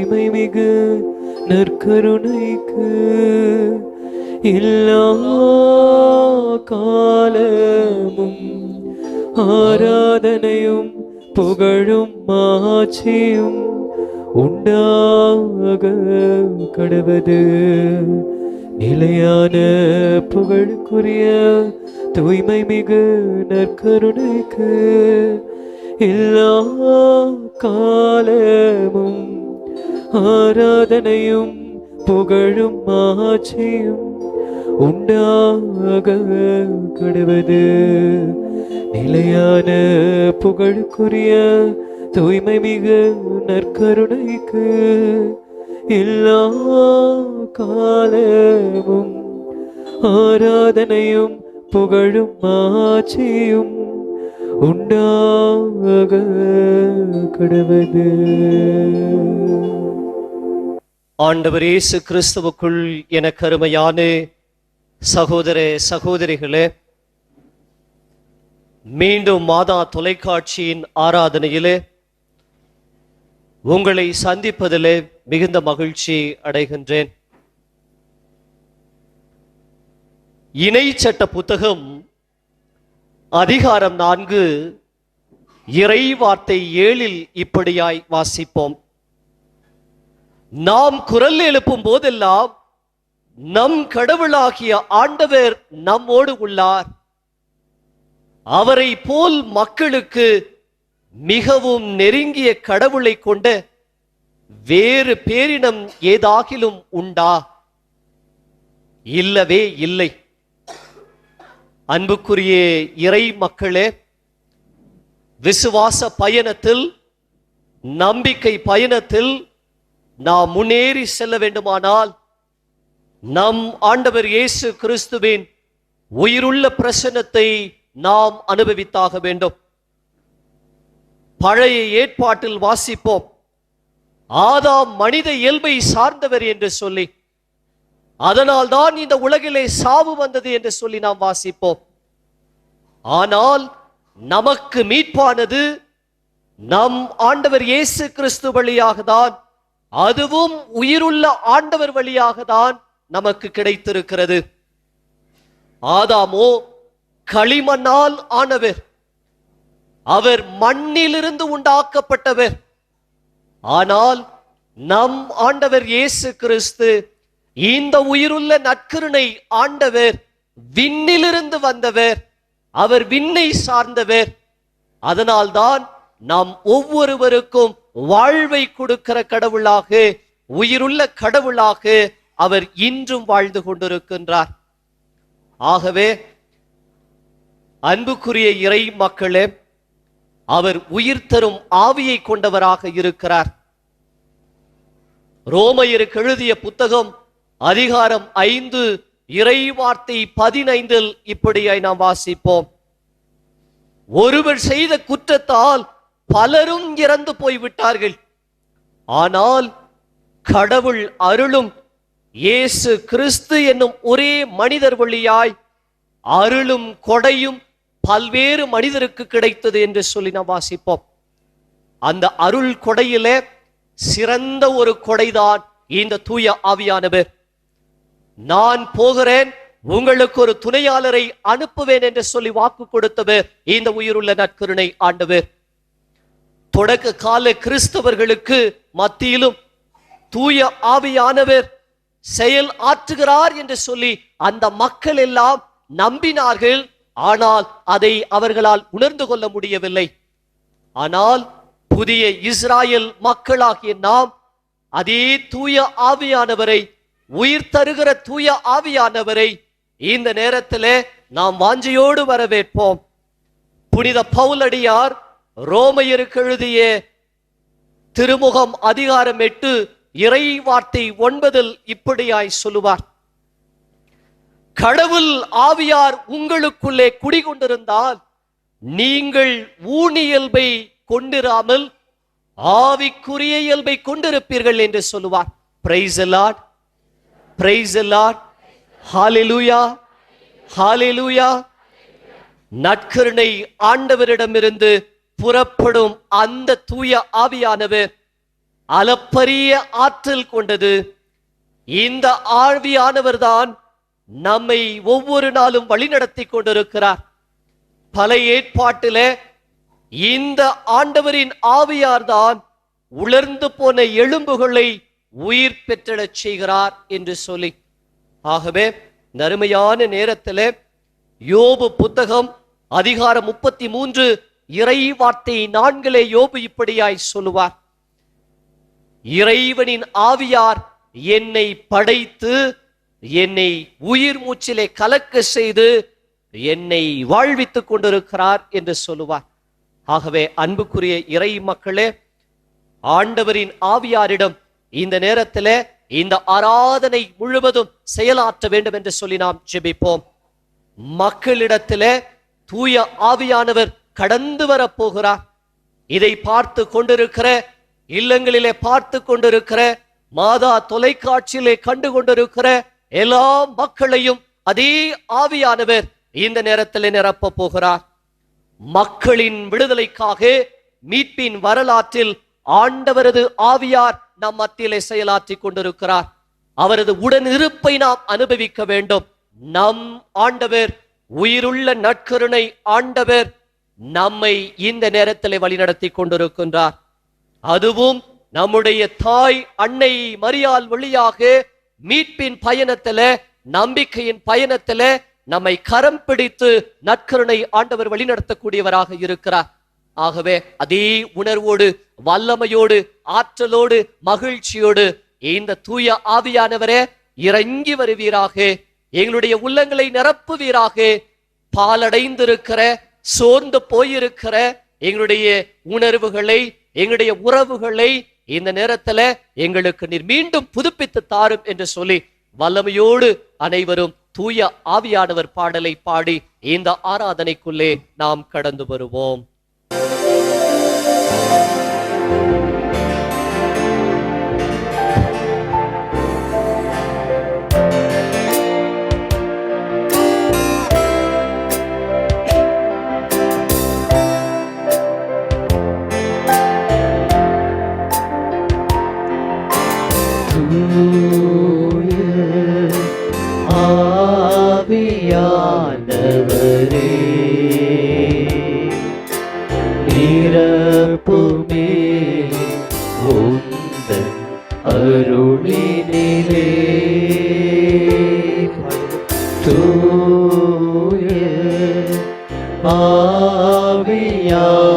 தூய்மை மிகு நற்கருணைக்கு எல்லா காலமும் ஆராதனையும் புகழும் மாட்சியும் உண்டாக கடவது. நிலையான புகழுக்குரிய தூய்மை மிகு நற்கருணைக்கு எல்லா காலமும் ஆராதனையும் புகழும் மாட்சியும் உண்டாக கடவது. நிலையான புகழுக்குரிய தூய்மை மிகு நற்கருணைக்கு எல்லா காலமும் ஆராதனையும் புகழும் மாட்சியும் உண்டாக கடவது. ஆண்டவர் இயேசு கிறிஸ்துவுக்குள் எனக்கு அருமையான சகோதர சகோதரிகளே, மீண்டும் மாதா தொலைக்காட்சியின் ஆராதனையிலே உங்களை சந்திப்பதிலே மிகுந்த மகிழ்ச்சி அடைகின்றேன். இணை சட்ட புத்தகம் அதிகாரம் 4 இறை வார்த்தை 7 இப்படியாய் வாசிப்போம். நாம் குரல் எழுப்பும் போதெல்லாம் நம் கடவுளாகிய ஆண்டவர் நம்மோடு உள்ளார். அவரை போல் மக்களுக்கு மிகவும் நெருங்கிய கடவுளை கொண்ட வேறு பேரினம் ஏதாகிலும் உண்டா? இல்லவே இல்லை. அன்புக்குரிய இறை மக்களே, விசுவாச பயணத்தில், நம்பிக்கை பயணத்தில் நாம் முன்னேறி செல்ல வேண்டுமானால் நம் ஆண்டவர் இயேசு கிறிஸ்துவின் உயிருள்ள பிரசன்னத்தை நாம் அனுபவித்தாக வேண்டும். பழைய ஏற்பாட்டில் வாசிப்போம், ஆதாம் மனித இயல்பை சார்ந்தவர் என்று சொல்லி, அதனால் தான் இந்த உலகிலே சாவு வந்தது என்று சொல்லி நாம் வாசிப்போம். ஆனால் நமக்கு மீட்பானது நம் ஆண்டவர் இயேசு கிறிஸ்து வழியாக தான், அதுவும் உயிருள்ள ஆண்டவர் வழியாக தான் நமக்கு கிடைத்திருக்கிறது. ஆதாமோ களிமண்ணால் ஆனவர், அவர் மண்ணிலிருந்து உண்டாக்கப்பட்டவர். ஆனால் நம் ஆண்டவர் இயேசு கிறிஸ்து இந்த உயிருள்ள நற்கருணை ஆண்டவர், விண்ணிலிருந்து வந்தவர், அவர் விண்ணை சார்ந்தவர். அதனால்தான் நாம் ஒவ்வொருவருக்கும் வாழ்வை கொடுக்கிற கடவுளாக, உயிருள்ள கடவுளாக அவர் இன்றும் வாழ்ந்து கொண்டிருக்கின்றார். ஆகவே அன்புக்குரிய இறை மக்களே, அவர் உயிர் தரும் ஆவியை கொண்டவராக இருக்கிறார். ரோமையருக்கு எழுதிய புத்தகம் அதிகாரம் 5 இறை வார்த்தை 15 இப்படியாய் நாம் வாசிப்போம். ஒருவர் செய்த குற்றத்தால் பலரும் இறந்து போய்விட்டார்கள். ஆனால் கடவுள் அருளும் இயேசு கிறிஸ்து என்னும் ஒரே மனிதர் வழியாய் அருளும் கொடையும் பல்வேறு மனிதருக்கு கிடைத்தது என்று சொல்லி நாம் வாசிப்போம். அந்த அருள் கொடையிலே சிறந்த ஒரு கொடைதான் இந்த தூய ஆவியானவர். நான் போகிறேன், உங்களுக்கு ஒரு துணையாளரை அனுப்புவேன் என்று சொல்லி வாக்கு கொடுத்தவர் இந்த உயிருள்ள நற்கருணை ஆண்டவர். தொடக்க கால கிறிஸ்தவர்களுக்கு மத்தியிலும் தூய ஆவியானவர் செயல் ஆற்றுகிறார் என்று சொல்லி அந்த மக்கள் எல்லாம் நம்பினார்கள். ஆனால் அதை அவர்களால் உணர்ந்து கொள்ள முடியவில்லை. ஆனால் புதிய இஸ்ராயல் மக்களாகிய நாம் அதே தூய ஆவியானவரை, உயிர் தருகிற தூய ஆவியானவரை இந்த நேரத்திலே நாம் வாஞ்சையோடு வரவேற்போம். புனித பவுலடியார் ரோமையருக்கு எழுதிய திருமுகம் அதிகாரம் 8 இறை வார்த்தை 9 இப்படியாய் சொல்லுவார். கடவுள் ஆவியார் உங்களுக்குள்ளே குடிகொண்டிருந்தால் நீங்கள் ஊனியல்பை கொண்டிராமல் ஆவிக்குரிய இயல்பை கொண்டிருப்பீர்கள் என்று சொல்லுவார். Praise the Lord, praise the Lord, hallelujah, hallelujah. நற்கருணை ஆண்டவரிடமிருந்து புறப்படும் அந்த தூய ஆவியானவர் அளப்பரிய ஆற்றல் கொண்டது. இந்த ஆவியானவர் தான் நம்மை ஒவ்வொரு நாளும் வழிநடத்தி கொண்டிருக்கிறார். பழைய ஏற்பாட்டிலே இந்த ஆண்டவரின் ஆவியார் தான் உலர்ந்து போன எலும்புகளை உயிர் பெற்றெழச் செய்கிறார் என்று சொல்லி, ஆகவே நறுமையான நேரத்திலே யோபு புத்தகம் அதிகாரம் 33 இறை வார்த்தை 4 யோபு இப்படியாய் சொல்லுவார்: இறைவனின் ஆவியார் என்னை படைத்து என்னை உயிர் மூச்சிலே கலக்க செய்து என்னை வாழ்வித்துக் கொண்டிருக்கிறார் என்று சொல்லுவார். ஆகவே அன்புக்குரிய இறை மக்களே, ஆண்டவரின் ஆவியாரிடம் இந்த நேரத்திலே இந்த ஆராதனை முழுவதும் செயலாற்ற வேண்டும் என்று சொல்லி நாம் ஜெபிப்போம். மக்களிடத்திலே தூய ஆவியானவர் கடந்து வர போகிறார். இதை பார்த்து கொண்டிருக்கிற, இல்லங்களிலே பார்த்து கொண்டிருக்கிற, மாதா தொலைக்காட்சியிலே கண்டு கொண்டிருக்கிற எல்லா மக்களையும் அதே ஆவியானவர் இந்த நேரத்திலே நிரப்ப போகிறார். மக்களின் விடுதலைக்காக மீட்பின் வரலாற்றில் ஆண்டவரது ஆவியார் நம் மத்தியிலே செயலாற்றி கொண்டிருக்கிறார். அவரது உடனிருப்பை நாம் அனுபவிக்க வேண்டும். நம் ஆண்டவர், உயிருள்ள நற்கருணை ஆண்டவர், நம்மை இந்த நேரத்திலே வழிநடத்தி கொண்டிருக்கின்றார். அதுவும் நம்முடைய தாய் அன்னை மரியாள் வழியாக மீட்பின் பயணத்திலே, நம்பிக்கையின் பயணத்திலே நம்மை கரம் பிடித்து நற்கருணை ஆண்டவர் வழிநடத்தக்கூடியவராக இருக்கிறார். ஆகவே அதே உணர்வோடு, வல்லமையோடு, ஆற்றலோடு, மகிழ்ச்சியோடு இந்த தூய ஆவியானவரே இறங்கி வருவீராக, எங்களுடைய உள்ளங்களை நிரப்புவீராக. பாலடைந்திருக்கிற, சோர்ந்து போயிருக்கிற எங்களுடைய உணர்வுகளை, எங்களுடைய உறவுகளை இந்த நேரத்துல எங்களுக்கு நீர் மீண்டும் புதுப்பித்து தாரும் என்று சொல்லி வல்லமையோடு அனைவரும் தூய ஆவியானவர் பாடலை பாடி இந்த ஆராதனைக்குள்ளே நாம் கடந்து வருவோம். ஆவியானவரே நிரப்புமே உந்தன் அருளினிலே, தூய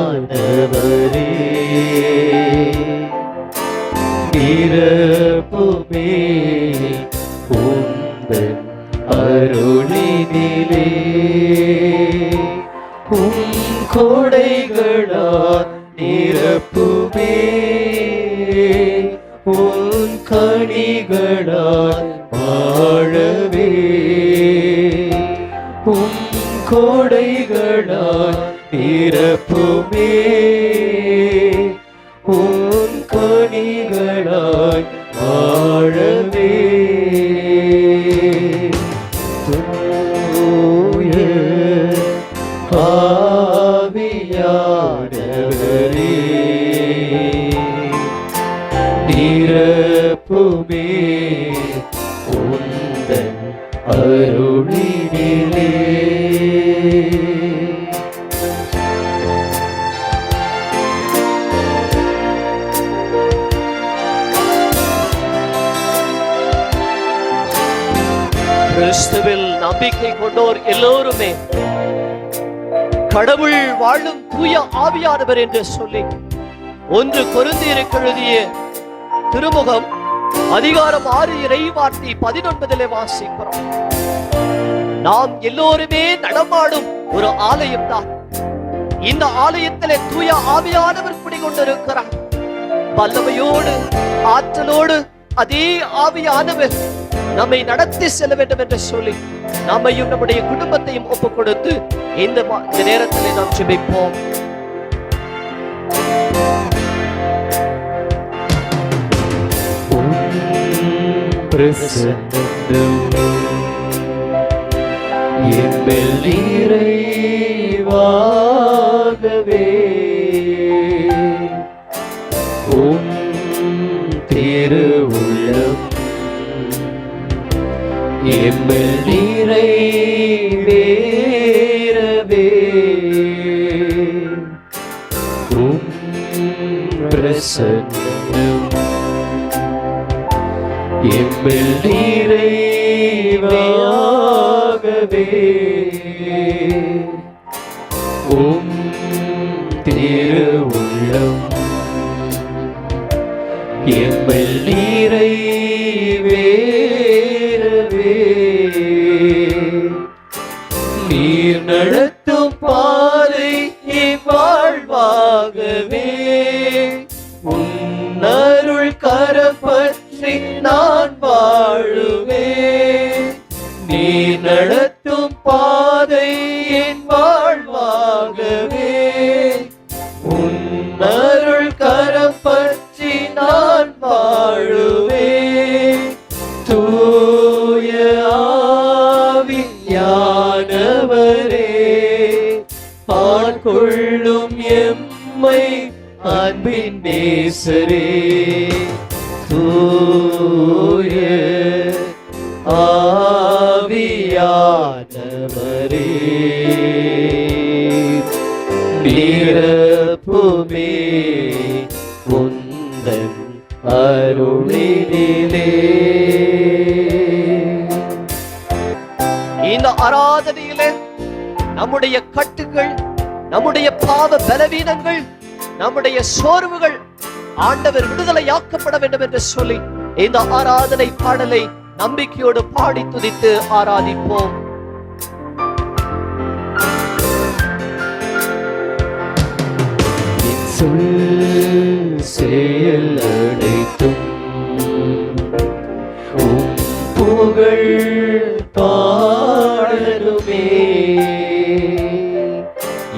ஆவியானவரே நிரப்புமே உந்தன் அருளினிலே, கொடைகளால் நிரப்புமே உன் கனிகளால் வாழவே, உன் கொடைகளால் நிரப்புமே உன் கனிகளால் வாழவே. தூய ஆவியானவரே நிரப்புமே உந்தன் அருளினிலே. கிறிஸ்துவில் நம்பிக்கை கொண்டோர் எல்லோருமே கடவுள் வாழும் தூய ஆவியானவர் என்று சொல்லி 1 கொரிந்தியருக்கு எழுதிய திருமுகம் அதிகாரம் 6 இறை வார்த்தை 19 வாசிக்கிறோம். நாம் எல்லோருமே நடமாடும் ஒரு ஆலயம் தான். இந்த ஆலயத்திலே தூய ஆவியானவர் குடிகொண்டிருக்கிறார். வல்லமையோடு, ஆற்றலோடு அதே ஆவியானவர் நம்மை நடத்தி செல்ல வேண்டும் என்று சொல்லி நம்மையும் நம்முடைய குடும்பத்தையும் ஒப்புக் கொடுத்து இந்த நேரத்திலே நாம் ஜெபிப்போம். எம்மில் நிறைவாகவே உம் எம்மில் நிறைவேறவே உம் பிரசன்னம் எம்மில் நிறைவாகவே உம் திருவுள்ளம் எம்மில் நிறைவேறவே நீர் நடத்தும் பாதை என் வாழ்வாகவே உன் அருள் கரப்பற்றி நான் வாழுவேன் நீர் நடத்தும் பாதை என் வாழ்வாகவே உன் அருள் கரப்பற்றி நான் வாழுவேன் தூய ஆவியானவரே ஆட்கொள்ளும் எம்மை அன்பின் நேசரே தூய ஆவியானவரே நிரப்புமே உந்தன் அருளினிலே. இந்த ஆராதனையிலே நம்முடைய கட்டுகள், நம்முடைய பாவ பலவீனங்கள், நம்முடைய சோர்வுகள் ஆண்டவர் விடுதலையாக்கப்பட வேண்டும் என்று சொல்லி இந்த ஆராதனை பாடலை நம்பிக்கையோடு பாடி துதித்து ஆராதிப்போம். சொல் செயல் அனைத்தும் உம் புகழ் பாடலுமே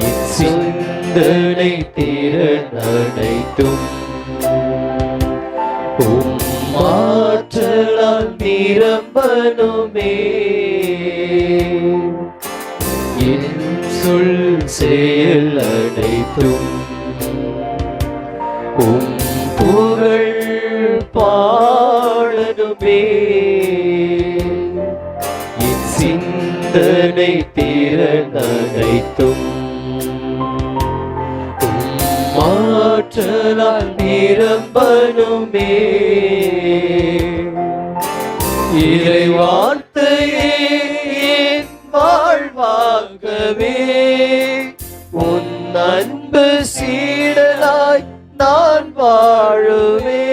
என் சிந்தனை திறன் அனைத்தும் உம் ஆற்றலால் நிரம்பனுமே என் சொல் செயல் அனைத்தும் உம் புகழ் பாடலுமே என் சிந்தனை திறன் அனைத்தும் உம் ஆற்றலால் நிரம்பனுமே இறை வார்த்தையே என் வாழ்வாகவே உன் அன்பு சீடனாய் நான் வாழுவே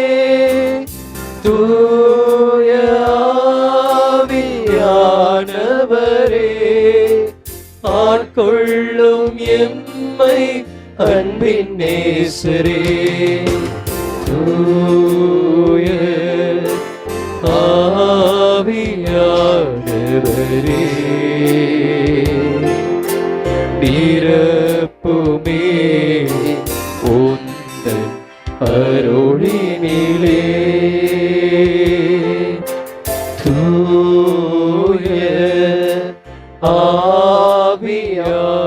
தூய ஆவியானவரே ஆட்கொள்ளும் எம்மை அன்பின் நேசரே தூய ஆவியானவரே நிரப்புமே உந்தன் அருளினிலே தூய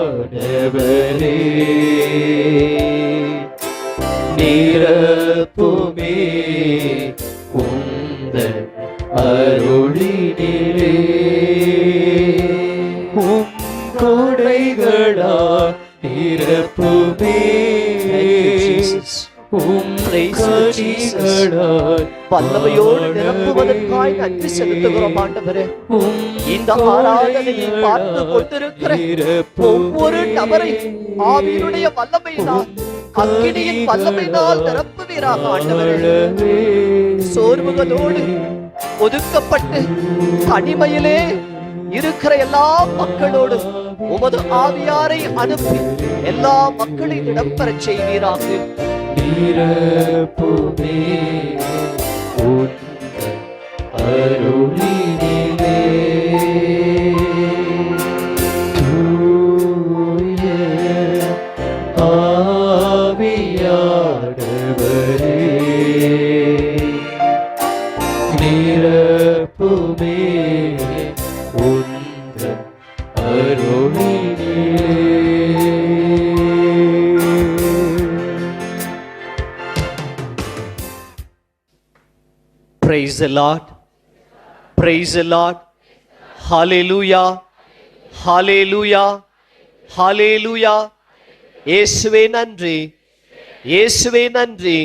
ஆவியானவரே நிரப்புமே உந்தன் அருளினிலே உம் கொடைகளால் நிரப்புமே உம் கனிகளால் வல்லமையோடு நிரப்புவதற்காய் நன்றி செலுத்துகிறோம் ஆண்டவரே. இந்த ஆராதனையை பார்த்து கொண்டிருக்கிற ஒவ்வொரு நபரை ஆவியினுடைய வல்லமையினால், அக்கினியின் வல்லமையினால் நிரப்புவீராக ஆண்டவரே. சோர்வுகளோடு ஒதுக்கப்பட்டு தனிமையிலே இருக்கிற எல்லா மக்களோடு உமது ஆவியாரை அனுப்பி எல்லா மக்களையும் இடம்பெறச் செய்வீராக. நிரப்புமே உந்தன் அருளினிலே தூய ஆவியானவரே நிரப்புமே உந்தன் அருளினிலே. Praise the Lord. Praise the Lord. ஹalleluya, ஹalleluya, ஹalleluya. இயேசுவே நன்றி, இயேசுவே நன்றி,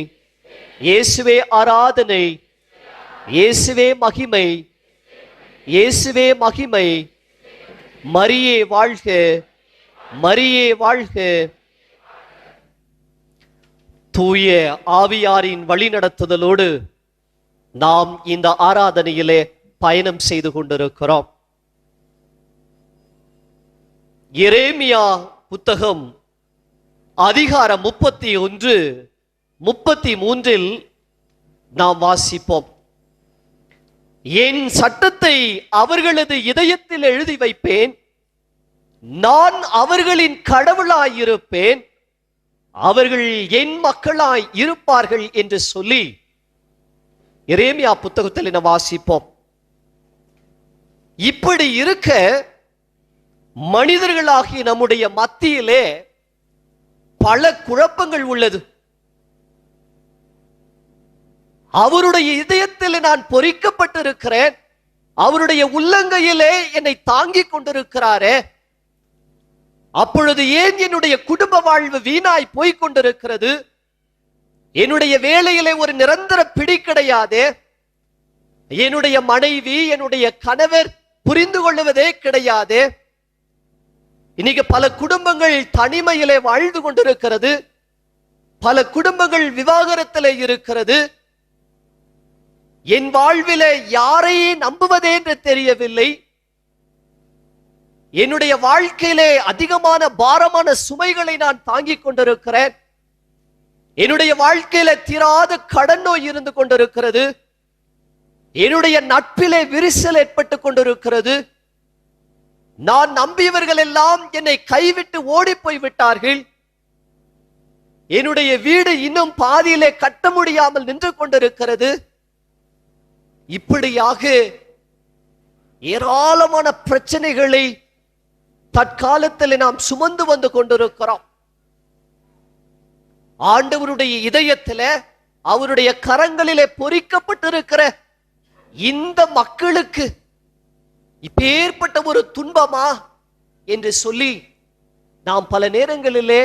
இயேசுவே ஆராதனை, இயேசுவே மகிமை, இயேசுவே மகிமை. மரியே வாழ்க, மரியே வாழ்க. தூய ஆவியாரின் வழிநடத்துதலோடு நாம் இந்த ஆராதனையிலே பயணம் செய்து கொண்டிருக்கிறோம். எரேமியா புத்தகம் அதிகாரம் 31, 33 நாம் வாசிப்போம். என் சட்டத்தை அவர்களது இதயத்தில் எழுதி வைப்பேன், நான் அவர்களின் கடவுளாயிருப்பேன், அவர்கள் என் மக்களாய் இருப்பார்கள் என்று சொல்லி எரேமியா புத்தகத்தில் என்ன வாசிப்போம். இப்படி இருக்க மனிதர்களாகிய நம்முடைய மத்தியிலே பல குழப்பங்கள் உள்ளது. அவருடைய இதயத்தில் நான் பொறிக்கப்பட்டிருக்கிறேன், அவருடைய உள்ளங்கையிலே என்னை தாங்கிக் கொண்டிருக்கிறாரே, அப்பொழுது ஏன் என்னுடைய குடும்ப வாழ்வு வீணாய் போய்கொண்டிருக்கிறது? என்னுடைய வேலையிலே ஒரு நிரந்தர பிடி கிடையாது, என்னுடைய மனைவி என்னுடைய கணவர் புரிந்து கொள்வதே கிடையாது. இன்னைக்கு பல குடும்பங்கள் தனிமையிலே வாழ்ந்து கொண்டிருக்கிறது, பல குடும்பங்கள் விவாகரத்திலே இருக்கிறது. என் வாழ்விலே யாரையே நம்புவதே என்று தெரியவில்லை. என்னுடைய வாழ்க்கையிலே அதிகமான பாரமான சுமைகளை நான் தாங்கிக் கொண்டிருக்கிறேன். என்னுடைய வாழ்க்கையில தீராத கடன் நோய் இருந்து கொண்டிருக்கிறது. என்னுடைய நட்பிலே விரிசல் ஏற்பட்டு கொண்டிருக்கிறது. நான் நம்பியவர்கள் எல்லாம் என்னை கைவிட்டு ஓடி போய் விட்டார்கள். என்னுடைய வீடு இன்னும் பாதியிலே கட்ட முடியாமல் நின்று கொண்டிருக்கிறது. இப்படியாக ஏராளமான பிரச்சனைகளை தற்காலத்தில் நாம் சுமந்து வந்து கொண்டிருக்கிறோம். ஆண்டவருடைய இதயத்தில் அவருடைய கரங்களிலே பொறிக்கப்பட்டிருக்கிற இந்த மக்களுக்கு இப்பேற்பட்ட ஒரு துன்பமா என்று சொல்லி நாம் பல நேரங்களிலே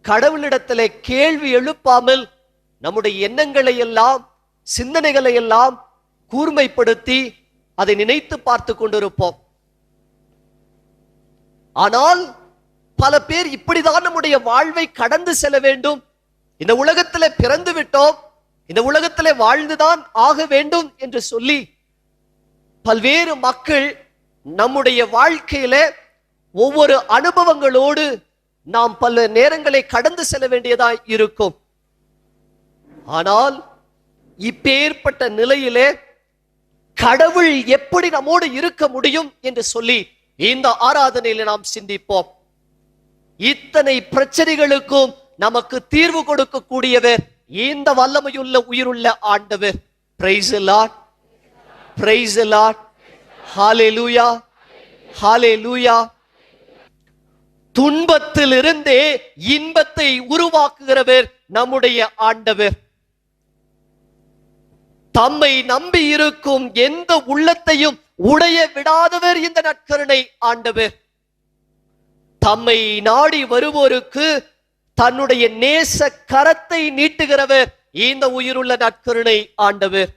கடவுளிடத்திலே கேள்வி எழுப்பாமல் நம்முடைய எண்ணங்களை எல்லாம் சிந்தனைகளை எல்லாம் கூர்மைப்படுத்தி அதை நினைத்து பார்த்து கொண்டிருப்போம். ஆனால் பல பேர் இப்படிதான் நம்முடைய வாழ்வை கடந்து செல்ல வேண்டும், இந்த உலகத்திலே பிறந்து விட்டோம், இந்த உலகத்திலே வாழ்ந்துதான் ஆக வேண்டும் என்று சொல்லி பல்வேறு மக்கள் நம்முடைய வாழ்க்கையில ஒவ்வொரு அனுபவங்களோடு நாம் பல நேரங்களை கடந்து செல்ல வேண்டியதாய் இருக்கும். ஆனால் இப்பேற்பட்ட நிலையிலே கடவுள் எப்படி நம்மோடு இருக்க முடியும் என்று சொல்லி இந்த ஆராதனையில நாம் சிந்திப்போம். இத்தனை பிரச்சனைகளுக்கும் நமக்கு தீர்வு கொடுக்கக்கூடியவர் இந்த வல்லமையுள்ள உயிருள்ள ஆண்டவர். Praise the Lord, praise the Lord, hallelujah, hallelujah. துன்பத்திலிருந்தே இன்பத்தை உருவாக்குகிறவர் நம்முடைய ஆண்டவர். தம்மை நம்பி இருக்கும் எந்த உள்ளத்தையும் உடைய விடாதவர் இந்த நற்கருணை ஆண்டவர். தம்மை நாடி வருவோருக்கு தன்னுடைய நேச கரத்தை நீட்டுகிறவர் இந்த உயிருள்ள நற்கருணை ஆண்டவர்.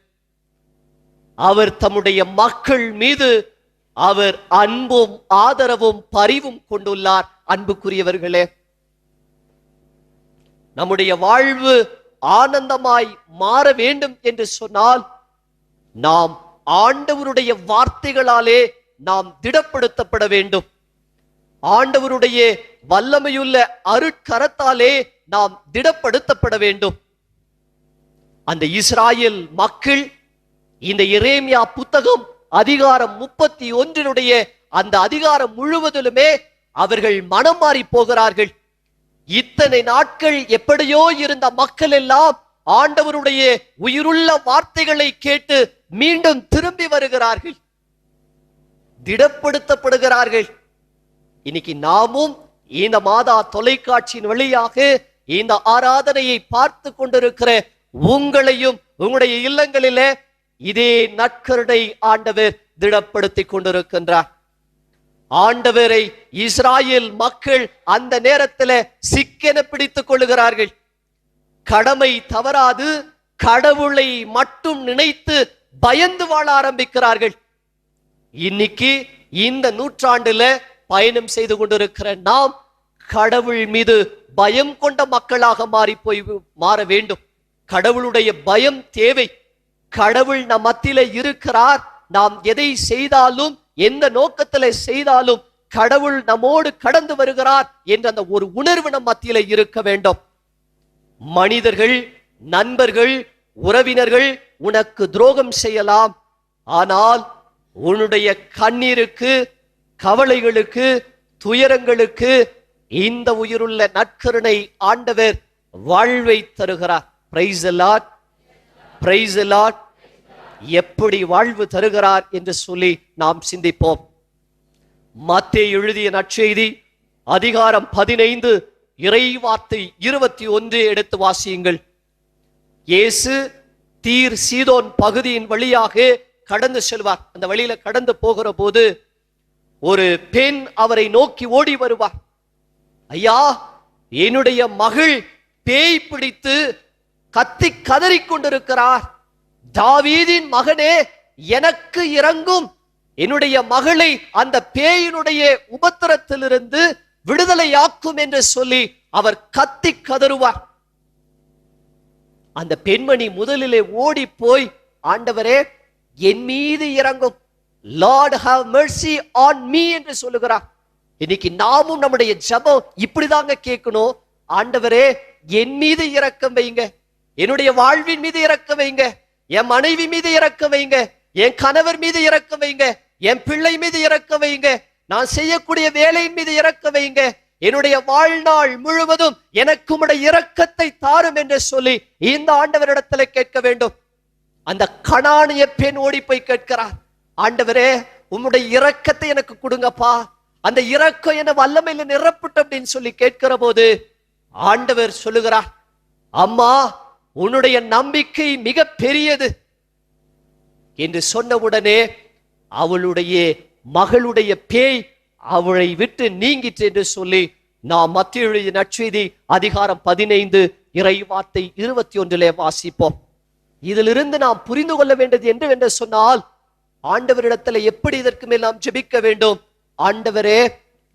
அவர் தம்முடைய மக்கள் மீது அவர் அன்பும் ஆதரவும் பரிவும் கொண்டுள்ளார். அன்புக்குரியவர்களே, நம்முடைய வாழ்வு ஆனந்தமாய் மாற வேண்டும் என்று சொன்னால் நாம் ஆண்டவருடைய வார்த்தைகளாலே நாம் திடப்படுத்தப்பட வேண்டும். ஆண்டவருடைய வல்லமையுள்ள அருட்கரத்தாலே நாம் திடப்படுத்தப்பட வேண்டும். அந்த இஸ்ராயேல் மக்கள் இந்த எரேமியா புத்தகம் அதிகாரம் 31 அந்த அதிகாரம் முழுவதிலுமே அவர்கள் மனம் மாறி போகிறார்கள். இத்தனை நாட்கள் எப்படியோ இருந்த மக்கள் எல்லாம் ஆண்டவருடைய உயிருள்ள வார்த்தைகளை கேட்டு மீண்டும் திரும்பி வருகிறார்கள், திடப்படுத்தப்படுகிறார்கள். இன்னைக்கு நாமும் இந்த மாதா தொலைக்காட்சியின் வழியாக இந்த ஆராதனையை பார்த்து கொண்டிருக்கிற உங்களையும் உங்களுடைய இல்லங்களிலே இதே நற்கருணை ஆண்டவர் திடப்படுத்திக் கொண்டிருக்கின்றார். ஆண்டவரை இஸ்ராயேல் மக்கள் அந்த நேரத்தில் சிக்கென பிடித்துக் கொள்ளுகிறார்கள். கடமை தவறாது கடவுளை மட்டும் நினைத்து பயந்து வாழ ஆரம்பிக்கிறார்கள். இன்னைக்கு இந்த நூற்றாண்டுல பயணம் செய்து கொண்டிருக்கிற நாம் கடவுள் மீது பயம் கொண்ட மக்களாக மாற வேண்டும். கடவுளுடைய பயம் தேவை. கடவுள் நம் மத்தியில இருக்கிறார். நாம் எதை செய்தாலும் எந்த நோக்கத்துல செய்தாலும் கடவுள் நம்மோடு கடந்து வருகிறார் என்ற அந்த ஒரு உணர்வு நம் மத்தியில இருக்க வேண்டும். மனிதர்கள், நண்பர்கள், உறவினர்கள் உனக்கு துரோகம் செய்யலாம். ஆனால் உன்னுடைய கண்ணீருக்கு, கவலைகளுக்கு, துயரங்களுக்கு இந்த உயிருள்ள நற்கருணை ஆண்டவர் வாழ்வை தருகிறார். Price the Lord, praise the Lord. எப்படி வாழ்வு தருகிறார் என்று சொல்லி நாம் சிந்திப்போம். மத்தேயு எழுதிய நற்செய்தி அதிகாரம் 15 இறைவார்த்தை 21 எடுத்து வாசியுங்கள். இயேசு தீர் சீதோன் பகுதியின் வழியாக கடந்து செல்வார். அந்த வழியில கடந்து போகிற போது ஒரு பெண் அவரை நோக்கி ஓடி வருவார். ஐயா, என்னுடைய மகள் பேய் பிடித்து கத்தி கதறிக் கொண்டிருக்கிறார். தாவீதின் மகனே, எனக்கு இறங்கும். என்னுடைய மகளை அந்த பேயினுடைய உபத்திரத்திலிருந்து விடுதலையாக்கும் என்று சொல்லி அவர் கத்தி கதறுவார். அந்த பெண்மணி முதலிலே ஓடி போய், ஆண்டவரே என் மீது இறங்கும், Lord have Mercy on me என்று சொல்லுகிறார். இன்னைக்கு நாமும் நம்முடைய ஜெபம் இப்படிதாங்க கேட்கணும். ஆண்டவரே என் மீது இரக்கம் வைங்க, என்னுடைய வாழ்வின் மீது இரக்கம் வைங்க, என் மனைவி மீது இரக்கம் வைங்க, என் கணவர் மீது இரக்கம் வைங்க, என் பிள்ளை மீது இரக்கம் வைங்க, நான் செய்யக்கூடிய வேலையின் மீது இரக்கம் வைங்க, என்னுடைய வாழ்நாள் முழுவதும் எனக்கு உம்முடைய இரக்கத்தை தாரும் என்று சொல்லி இந்த ஆண்டவரிடத்துல கேட்க வேண்டும். அந்த கனானிய பெண் ஓடி போய் கேட்கிறார், ஆண்டவரே உம்முடைய இரக்கத்தை எனக்கு கொடுங்கப்பா, அந்த இரக்கம் என்ன வல்லமையில நிரப்பட்டு அப்படின்னு சொல்லி கேட்கிற போது ஆண்டவர் சொல்லுகிறார், அம்மா உன்னுடைய நம்பிக்கை மிக பெரியது என்று சொன்னவுடனே அவளுடைய மகளுடைய பேய் அவளை விட்டு நீங்கிற்று என்று சொல்லி நாம் மத்தேயு எழுதிய நற்செய்தி அதிகாரம் 15 இறைவார்த்தை 21 வாசிப்போம். இதிலிருந்து நாம் புரிந்து கொள்ள வேண்டியது என்று சொன்னால், ஆண்டவரிடத்துல எப்படி இதற்கு மேல் நாம் ஜெபிக்க வேண்டும். ஆண்டவரே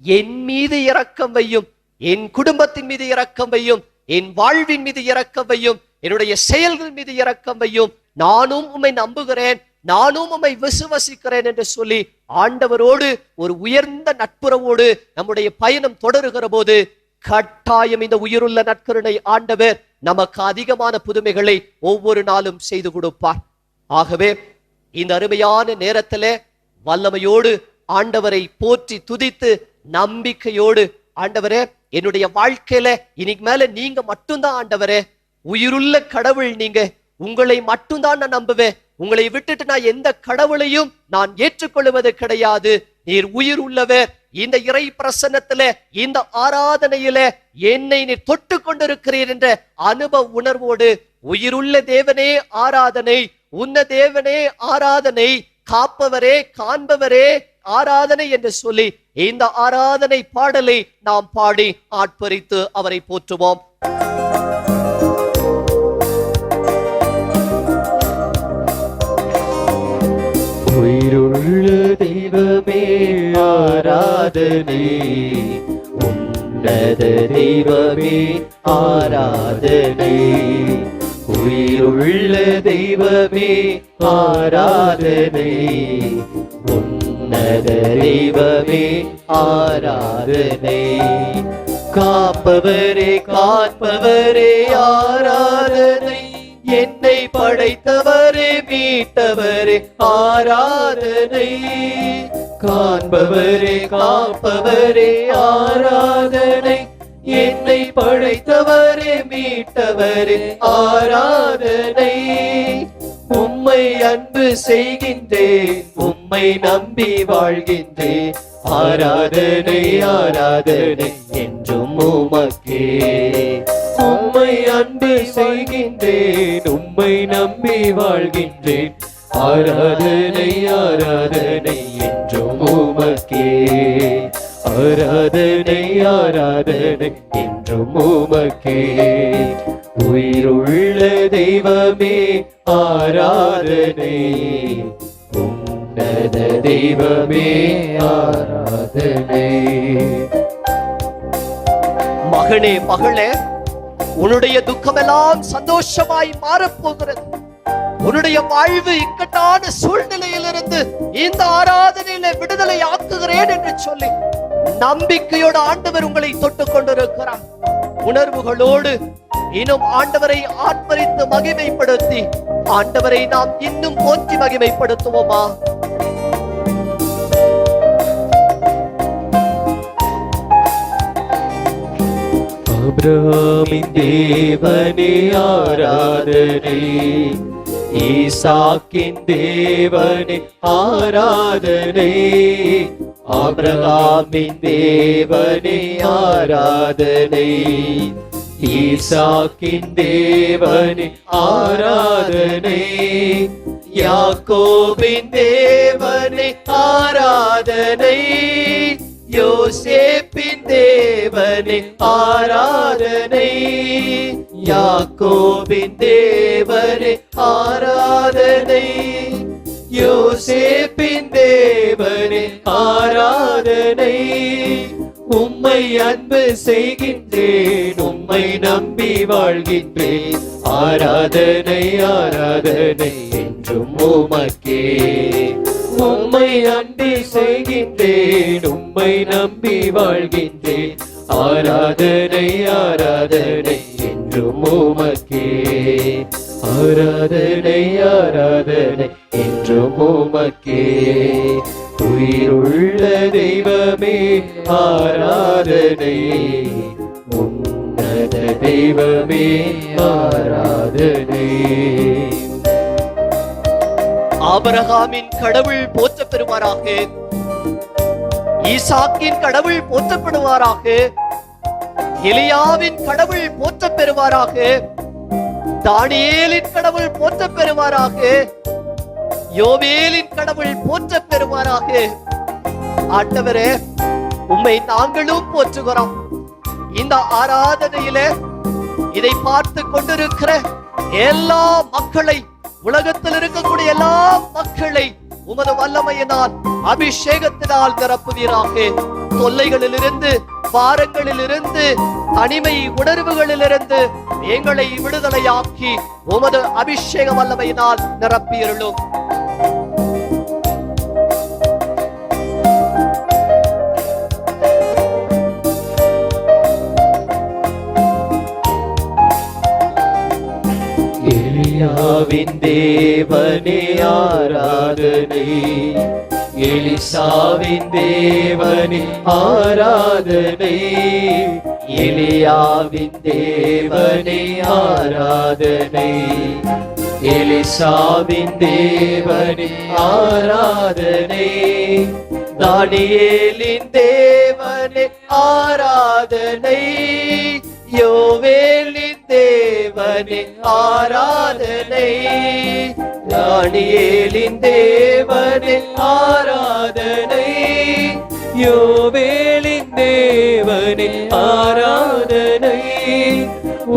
என் மீது இரக்கம் வையும், என் குடும்பத்தின் மீது இரக்கம் வையும், என் வாழ்வின் மீது இரக்கம் வையும், என்னுடைய செயல்கள் மீது இரக்கம் வையும், நானும் உம்மை நம்புகிறேன், நானும் உம்மை விசுவசிக்கிறேன் என்று சொல்லி ஆண்டவரோடு ஒரு உயர்ந்த நட்புறவோடு நம்முடைய பயணம் தொடருகிற போது கட்டாயம் இந்த உயிருள்ள நற்கருணை ஆண்டவர் நமக்கு அதிகமான புதுமைகளை ஒவ்வொரு நாளும் செய்து கொடுப்பார். ஆகவே இந்த அருமையான நேரத்திலே வல்லமையோடு ஆண்டவரை போற்றி துதித்து நம்பிக்கையோடு, ஆண்டவரே என்னுடைய வாழ்க்கையில இன்னைக்கு மேல நீங்க மட்டும்தான் ஆண்டவரே, உயிருள்ள கடவுள் நீங்க, உங்களை மட்டும்தான் நான் நம்புவேன், உங்களை விட்டுட்டு நான் எந்த கடவுளையும் நான் ஏற்றுக்கொள்வது கிடையாது, நீர் உயிர் உள்ளவர். இந்த இறை பிரசன்னத்தில இந்த ஆராதனையில என்னை நீர் தொட்டு கொண்டிருக்கிறீர் என்ற அனுபவ உணர்வோடு உயிருள்ள தேவனே ஆராதனை, உன்ன தேவனே ஆராதனை, காப்பவரே காண்பவரே ஆராதனை என்று சொல்லி இந்த ஆராதனை பாடலை நாம் பாடி ஆட்பரித்து அவரை போற்றுவோம். உயிருள்ள தெய்வமே ஆராதனை, உன்னத தெய்வமே ஆராதனை, உயிருள்ள தெய்வமே ஆராதனை, உன்னத தெய்வமே ஆராதனை, காப்பவரே காப்பவரே ஆராதனை, என்னை படைத்தவரே மீட்டவரே ஆராதனை, காண்பவரே காப்பவரே ஆராதனை, என்னை படைத்தவரே மீட்டவரே ஆராதனை, உம்மை அன்பு செய்கின்றேன், உம்மை நம்பி வாழ்கின்றேன், ஆராதனை ஆராதனை என்றும் உமக்கே, உம்மை அன்பு செய்கின்றேன், உம்மை நம்பி வாழ்கின்றேன், ஆராதனை ஆராதனை என்றும் உமக்கே. ஆராதனை ஆராதனை என்றும் உமக்கே. உயிருள்ள தெய்வமே ஆராதனை, உன்னத தெய்வமே ஆராதனை. மகனே மகளே, உன்னுடைய துக்கமெல்லாம் சந்தோஷமாய் மாறப்போகிறது. உன்னுடைய வாழ்வு இக்கட்டான சூழ்நிலையிலிருந்து இந்த ஆராதனையில விடுதலை ஆக்குகிறேன் என்று சொல்லி நம்பிக்கையோடு ஆண்டவர் உங்களை தொட்டுக் கொண்டிருக்கிறார். உணர்வுகளோடு இன்னும் ஆண்டவரை ஆர்ப்பரித்து மகிமைப்படுத்தி ஆண்டவரை நாம் இன்னும் போற்றி மகிமைப்படுத்துவோமா? ஆபிரகாமின் தேவனே ஆராதனை, ஈசாக்கின் தேவனே ஆராதனை. ஆபிரகாமின் தேவனே ஆராதனை, ஈசாக்கின் தேவனே ஆராதனை. யாக்கோபின் தேவனே ஆராதனை, யோசேப்பின் தேவனே ஆராதனை. யாக்கோபின் தேவனே ஆராதனை, யோசேப்பின் தேவனே ஆராதனை. உம்மை அன்பு செய்கின்றேன், உம்மை நம்பி வாழ்கின்றேன். ஆராதனை ஆராதனை என்றும் உமக்கே. உம்மை அன்பி செய்கின்றேன், உம்மை நம்பி வாழ்கின்றேன். ஆராதனை ஆராதனை என்றும் உமக்கே. ஆராதனை ஆராதனை என்றும் உமக்கே. உயிருள்ள தெய்வமே ஆராதனை, உன்னத தெய்வமே ஆராதனை. ஆபிரகாமின் கடவுள் போற்ற பெறுவாராக, ஈசாக்கின் கடவுள் போற்றப்படுவாராக, எலியாவின் கடவுள் போற்ற பெறுவாராக, தானியேலின் கடவுள் போற்ற பெறுவாராக, யோவேலின் கடவுள் போற்ற பெறுவாராக. ஆண்டவரே, உம்மை நாங்களும் போற்றுகிறோம். இந்த ஆராதனையில இதை பார்த்து கொண்டிருக்கிற எல்லா மக்களை, உலகத்தில் இருக்கக்கூடிய எல்லா மக்களை உமது வல்லமையினால் அபிஷேகத்தினால் நிரப்புவீராக. தொல்லைகளிலிருந்து, பாரங்களிலிருந்து, தனிமை உணர்வுகளிலிருந்து எங்களை விடுதலையாக்கி உமது அபிஷேக வல்லமையினால் நிரப்பியிருளும். எலியாவின் தேவனே ஆராதனை, எலிசாவின் தேவனே ஆராதனை. எலியாவின் தேவனே ஆராதனை, எலிசாவின் தேவனே ஆராதனை. தானியேலின் தேவனே ஆராதனை, யோவேலின் தேவனே ஆராதனை. தானியேலின் தேவனே ஆராதனை, யோவேலின் தேவனே ஆராதனை.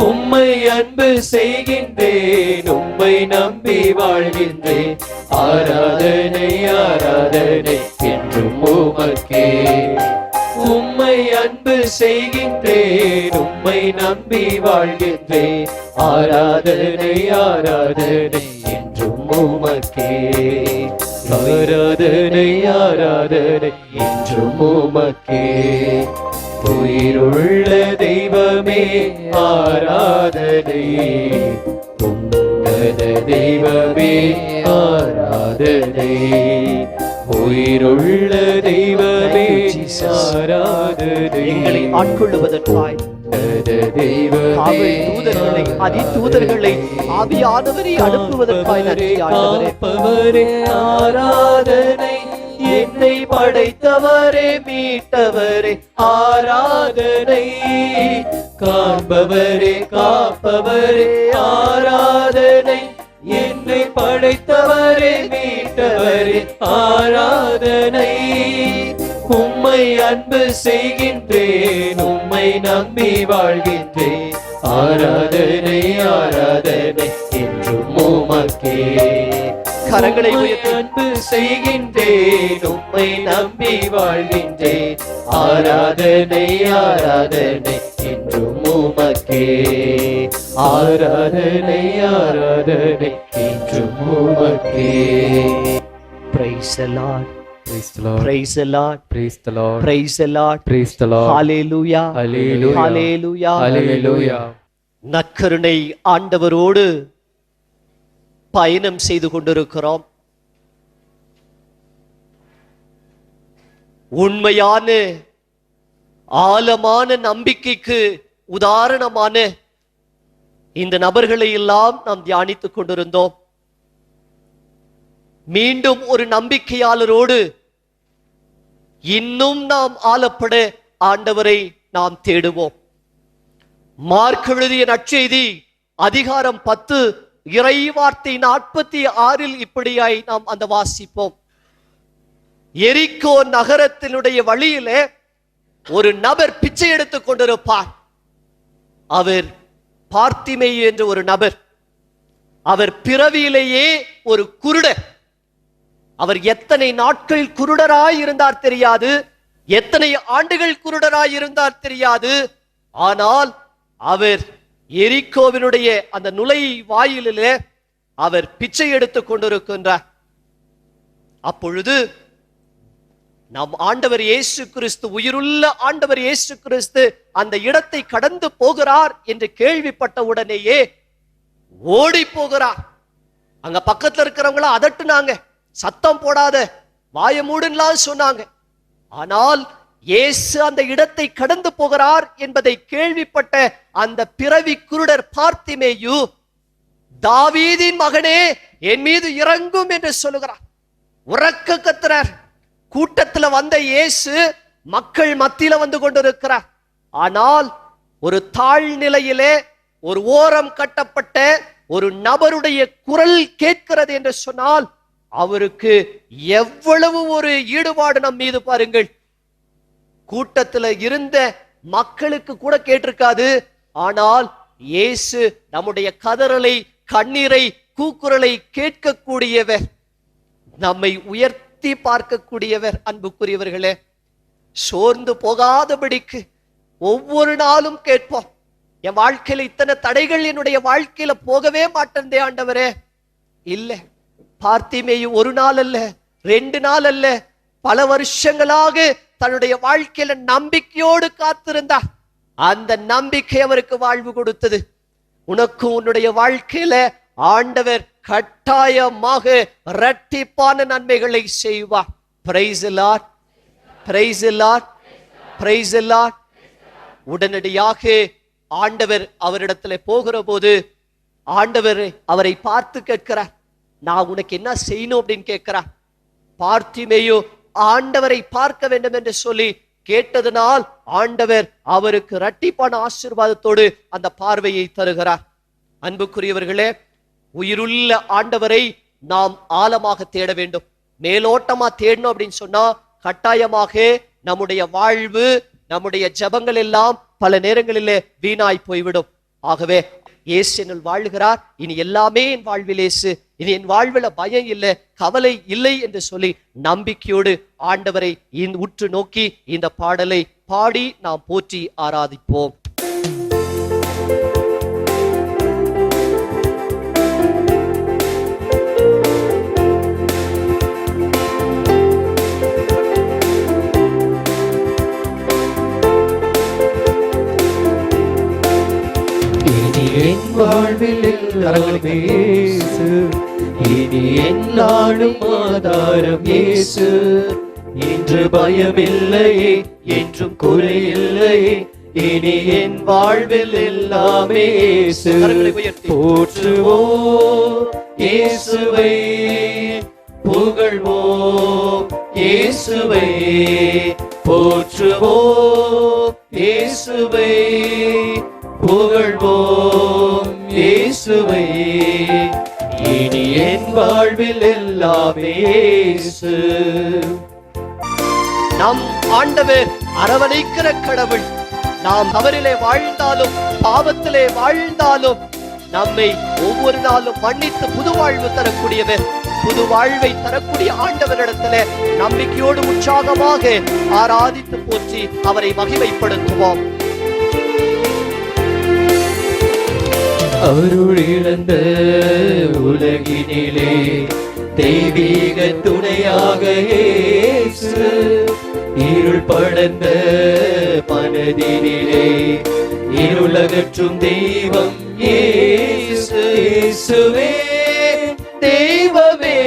உம்மை அன்பு செய்கின்றேன், உம்மை நம்பி வாழ்கின்றேன். ஆராதனை ஆராதனை என்றும் உமக்கே. உம்மை அன்பு செய்கின்றேன், உம்மை நம்பி வாழ்கின்றேன். ஆராதனை ஆராதனை என்றும் உமக்கே. ஆராதனை ஆராதனை என்றும் உமக்கே. உயிருள்ள தெய்வமே ஆராதனை, உன்னத தெய்வமே ஆராதனை. உயிருள்ள தெய்வமே ஆராதனை. எங்களை ஆட்கொள்ளுவதற்காய் காவல் தூதர்களை, அதி தூதர்களை ஆவியானவரை அனுப்புவதற்காய் நன்றி ஆண்டவரே. ஆராதனை என்னை படைத்தவரே, மீட்டவரே ஆராதனை. காண்பவரே, காப்பவரே ஆராதனை. என்னை படைத்தவரே மீட்டவரே ஆராதனை. உம்மை அன்பு செய்கின்றேன், உம்மை நம்பி வாழ்கின்றேன். ஆராதனை ஆராதனை என்றும் உமக்கே. கரங்களை உம்மை உயர்த்தி அன்பு செய்கின்றேன், உம்மை நம்பி வாழ்கின்றேன். ஆராதனை ஆராதனை என்றும் உமக்கே. ஆராதனை ஆராதனை என்றும் உமக்கே. Praise the Lord. Praise the Lord. Praise the Lord. Praise the Lord. Praise the Lord. Praise the Lord. Hallelujah. Hallelujah. Hallelujah. Hallelujah. நற்கருணை ஆண்டவரோடு பயணம் செய்து கொண்டிருக்கிறோம். உண்மையான ஆழமான நம்பிக்கைக்கு உதாரணமான இந்த நபர்களை எல்லாம் நாம் தியானித்துக் கொண்டிருந்தோம். மீண்டும் ஒரு நம்பிக்கையாளரோடு இன்னும் நாம் ஆளப்பட ஆண்டவரை நாம் தேடுவோம். மார்க் எழுதிய நற்செய்தி அதிகாரம் 10 இறைவார்த்தை 46 இப்படியாய் நாம் அந்த வாசிப்போம். எரிகோ நகரத்தினுடைய வழியிலே ஒரு நபர் பிச்சை எடுத்துக் கொண்டிருப்பார். அவர் பார்த்திமேயு என்ற ஒரு நபர். அவர் பிறவியிலேயே ஒரு குருடர். அவர் எத்தனை நாட்கள் குருடராய் இருந்தார் தெரியாது, எத்தனை ஆண்டுகள் குருடராய் இருந்தார் தெரியாது. ஆனால் அவர் எரிகோவினுடைய அந்த நுழை வாயிலிலே அவர் பிச்சை எடுத்துக் கொண்டிருக்கின்றார். அப்பொழுது நம் ஆண்டவர் இயேசு கிறிஸ்து, உயிருள்ள ஆண்டவர் இயேசு கிறிஸ்து அந்த இடத்தை கடந்து போகிறார் என்று கேள்விப்பட்ட உடனேயே ஓடி போகிறார். அங்க பக்கத்துல இருக்கிறவங்கள அதட்டுனாங்க, சத்தம் போடாத, வாய மூடுன்னுலாம் சொன்னாங்க. ஆனால் இயேசு அந்த இடத்தை கடந்து போகிறார் என்பதை கேள்விப்பட்ட அந்த பிறவி குருடர் பார்த்திமேயு, தாவீதின் மகனே என் மீது இறங்கும் என்று சொல்லுகிறார். உரக்க கத்துறார். கூட்டத்துல வந்த இயேசு மக்கள் மத்தியில வந்து கொண்டிருக்கிறார். ஆனால் ஒரு தாழ்நிலையிலே ஒரு ஓரம் கட்டப்பட்ட ஒரு நபருடைய குரல் கேட்கிறது என்று சொன்னால் அவருக்கு எவ்வளவு ஒரு ஈடுபாடு நம் மீது பாருங்கள். கூட்டத்துல இருந்த மக்களுக்கு கூட கேட்டிருக்காது. ஆனால் இயேசு நம்முடைய கதறலை, கண்ணீரை, கூக்குரலை கேட்கக்கூடியவர், நம்மை உயர்த்தி பார்க்கக்கூடியவர். அன்புக்குரியவர்களே, சோர்ந்து போகாதபடிக்கு ஒவ்வொரு நாளும் கேட்போம். என் வாழ்க்கையில இத்தனை தடைகள் என்னுடைய வாழ்க்கையில போகவே மாட்டேன் ஆண்டவரே. இல்ல, பார்த்திமேயு ஒரு நாள் அல்ல, 2 நாள் அல்ல, பல வருஷங்களாக தன்னுடைய வாழ்க்கையில நம்பிக்கையோடு காத்திருந்தார். அந்த நம்பிக்கை அவருக்கு வாழ்வு கொடுத்தது. உனக்கும் உன்னுடைய வாழ்க்கையில ஆண்டவர் கட்டாயமாக இரட்டிப்பான நன்மைகளை செய்வார். Price the Lord, praise the Lord, praise the Lord. உடனடியாக ஆண்டவர் அவரிடத்துல போகிற போது ஆண்டவர் அவரை பார்த்து கேட்கிறார், நான் உனக்கு என்ன செய்யணும் அப்படின்னு கேட்கிறார். பார்த்திமேயு ஆண்டவரை பார்க்க வேண்டும் என்று சொல்லி கேட்டதனால் ஆண்டவர் அவருக்கு இரட்டிப்பான ஆசீர்வாதத்தோடு அந்த பார்வையை தருகிறார். அன்புக்குரியவர்களே, உயிருள்ள ஆண்டவரை நாம் ஆழமாக தேட வேண்டும். மேலோட்டமா தேடணும் அப்படின்னு சொன்னா கட்டாயமாக நம்முடைய வாழ்வு, நம்முடைய ஜெபங்கள் எல்லாம் பல நேரங்களிலே வீணாய் போய்விடும். ஆகவே இயேசு என்னுள் வாழ்கிறார், இனி எல்லாமே என் வாழ்வில் இயேசு, இனி என் வாழ்வில் பயம் இல்லை, கவலை இல்லை என்று சொல்லி நம்பிக்கையோடு ஆண்டவரை உற்று நோக்கி இந்த பாடலை பாடி நாம் போற்றி ஆராதிப்போம். என் வாழ்வில் எல்லாமே இயேசு, இனி என் நாளும் ஆதாரம் இயேசு. இன்று பயமில்லையே, என்றும் குறையில்லையே, இனி என் வாழ்வில் எல்லாமே இயேசு. போற்றுவோம் இயேசுவை, புகழ்வோம் இயேசுவை, போற்றுவோம் இயேசுவை, புகழ்வோம் இயேசுவை. இனி என் வாழ்வில் எல்லாமே இயேசு. நம் ஆண்டவர் அரவணைக்கிற கடவுள். நாம் தவறிலே வாழ்ந்தாலும் பாவத்திலே வாழ்ந்தாலும் நம்மை ஒவ்வொரு நாளும் மன்னித்து புது வாழ்வு தரக்கூடியவர். புது வாழ்வை தரக்கூடிய ஆண்டவரிடத்திலே நம்பிக்கையோடு உற்சாகமாக ஆராதித்து போற்றி அவரை மகிமைப்படுத்துவோம். அருள் இழந்த உலகினிலே தெய்வீக துணையாக இயேசு, இருள் படர்ந்த மனதினிலே இருளகற்றும் தெய்வம் இயேசு. இயேசுவே தெய்வமே,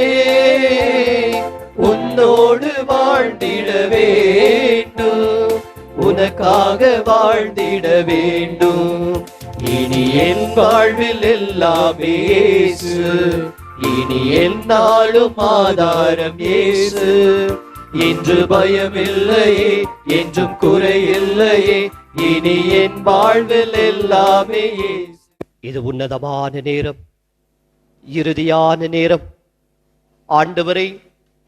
உன்னோடு வாழ்ந்திட வேண்டும், உனக்காக வாழ்ந்திட வேண்டும். இனி என் வாழ்வில் எல்லாமே இயேசு, இனி என்னாலும் ஆதாரம் இயேசு. என்று பயம் இல்லையே, என்றும் குறை இல்லையே, இனி என் வாழ்வில் எல்லாமே இயேசு. இது உன்னதமான நேரம், இறுதியான நேரம். ஆண்டவரை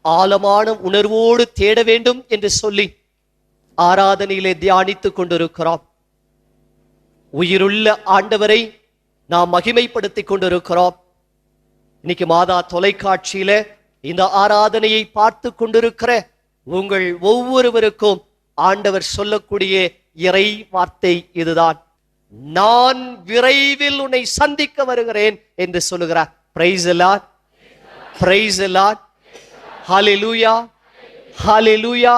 ஆழமான உணர்வோடு தேட வேண்டும் என்று சொல்லி ஆராதனையிலே தியானித்துக் கொண்டிருக்கிறோம். உயிருள்ள ஆண்டவரை நாம் மகிமைப்படுத்திக் கொண்டிருக்கிறோம். இன்னைக்கு மாதா தொலைக்காட்சியில இந்த ஆராதனையை பார்த்து கொண்டிருக்கிற உங்கள் ஒவ்வொருவருக்கும் ஆண்டவர் சொல்லக்கூடிய இறை வார்த்தை இதுதான். நான் விரைவில் உன்னை சந்திக்க வருகிறேன் என்று சொல்லுகிறார். Praise the Lord, praise the Lord, hallelujah, hallelujah.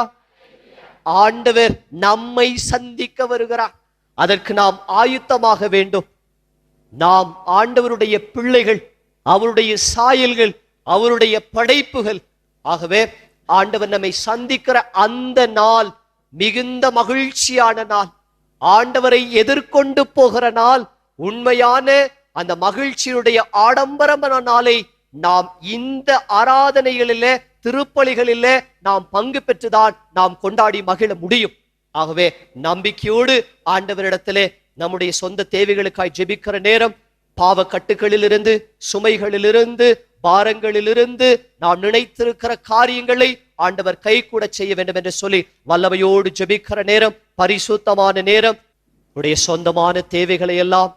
ஆண்டவர் நம்மை சந்திக்க வருகிறார். அதற்கு நாம் ஆயுத்தமாக வேண்டும். நாம் ஆண்டவருடைய பிள்ளைகள், அவருடைய சாயல்கள், அவருடைய படைப்புகள். ஆகவே ஆண்டவர் நம்மை சந்திக்கிற அந்த நாள் மிகுந்த மகிழ்ச்சியான நாள், ஆண்டவரை எதிர்கொண்டு போகிற நாள். உண்மையான அந்த மகிழ்ச்சியுடைய ஆடம்பரமான நாளை நாம் இந்த ஆராதனைகளிலே, திருப்பலிகளிலே நாம் பங்கு பெற்றுதான் நாம் கொண்டாடி மகிழ முடியும். ஆகவே நம்பிக்கையோடு ஆண்டவரிடத்திலே நம்முடைய சொந்த தேவைகளுக்காய் ஜெபிக்கிற நேரம், பாவ கட்டுகளிலிருந்து, சுமைகளிலிருந்து, பாரங்களிலிருந்து நாம் நினைத்திருக்கிற காரியங்களை ஆண்டவர் கை கூட செய்ய வேண்டும் என்று சொல்லி வல்லமையோடு ஜெபிக்கிற நேரம், பரிசுத்தமான நேரம். உடைய சொந்தமான தேவைகளை எல்லாம்,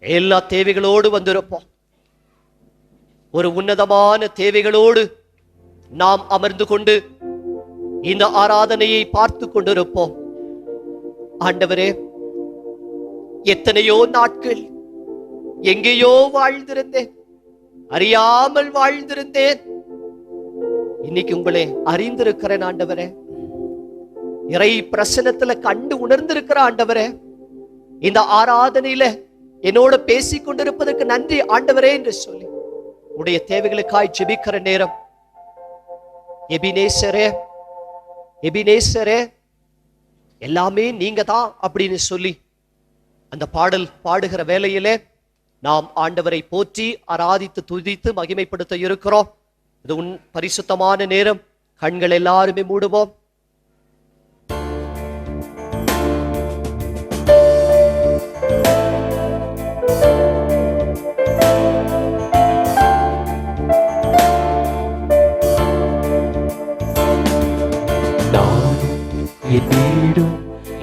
எல்லா தேவைகளோடு வந்திருப்போம். ஒரு உன்னதமான தேவைகளோடு நாம் அமர்ந்து கொண்டு இந்த ஆராதனையை பார்த்து கொண்டிருப்போம். ஆண்டவரே, எத்தனையோ நாட்கள் எங்கேயோ வாழ்ந்திருந்தேன், அறியாமல் வாழ்ந்திருந்தேன். இன்னைக்கு உங்களை அறிந்திருக்கிறேன் ஆண்டவரே. இறை பிரசன்னத்துல கண்டு உணர்ந்திருக்கிற ஆண்டவரே, இந்த ஆராதனையில என்னோட பேசிக் கொண்டிருப்பதற்கு நன்றி ஆண்டவரே என்று சொல்லி உடைய தேவைகளுக்காய் ஜெபிக்கிற நேரம். எபினேசரே, எபினேசரே, எல்லாமே நீங்க தான் அப்படின்னு சொல்லி அந்த பாடல் பாடுகிற வேளையிலே நாம் ஆண்டவரை போற்றி ஆராதித்து துதித்து மகிமைப்படுத்த இருக்கிறோம். இது உன் பரிசுத்தமான நேரம். கண்கள் எல்லாருமே மூடுவோம். என் வீடும்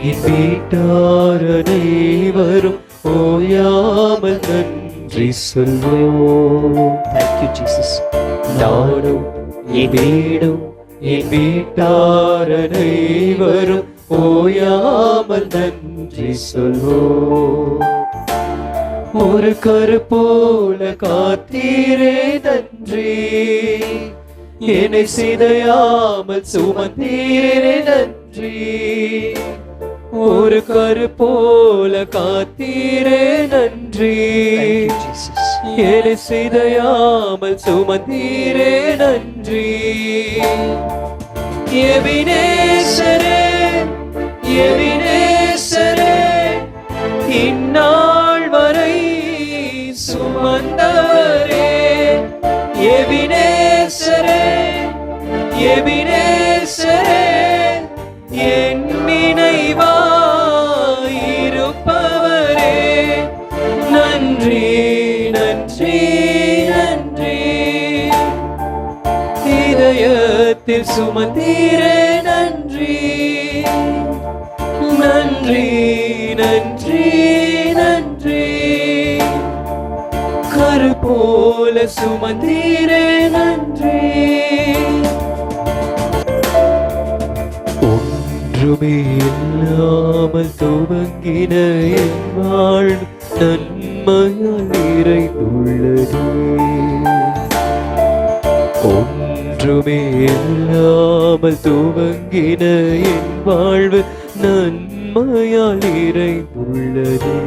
என் வீட்டார் அனைவரும் ஓயாமல் நன்றி சொல்வோம். Thank you, Jesus. நானும் என் வீடும் என் வீட்டார் அனைவரும் ஓயாமல் நன்றி சொல்வோம். ஒரு கரு போல காத்தீரே நன்றி, என்னை சிதையாமல் சுமந்தீரே நன்றி. ஒரு கரு போல காத்தீரே நன்றி, என்னை சிதையாமல் சுமந்தீரே நன்றி. எபினேசரே, எபினேசரே, இந்நாள் வரை சுமந்தவரே. எபினேசரே, எபினேசரே, என் நினைவாயிருப்பவரே. நன்றி, நன்றி, நன்றி. இதயத்தில் சுமந்தீரே நன்றி நன்றி நன்றி நன்றி. கரு போல சுமந்தீரே நன்றி. ஒன்றுமே இல்லாமல் துவங்கின என் வாழ்வு நன்மையால் நிறைந்துள்ளதே. ஒன்றுமே இல்லாமல் துவங்கின என் வாழ்வு நன்மையால் நிறைந்துள்ளதே.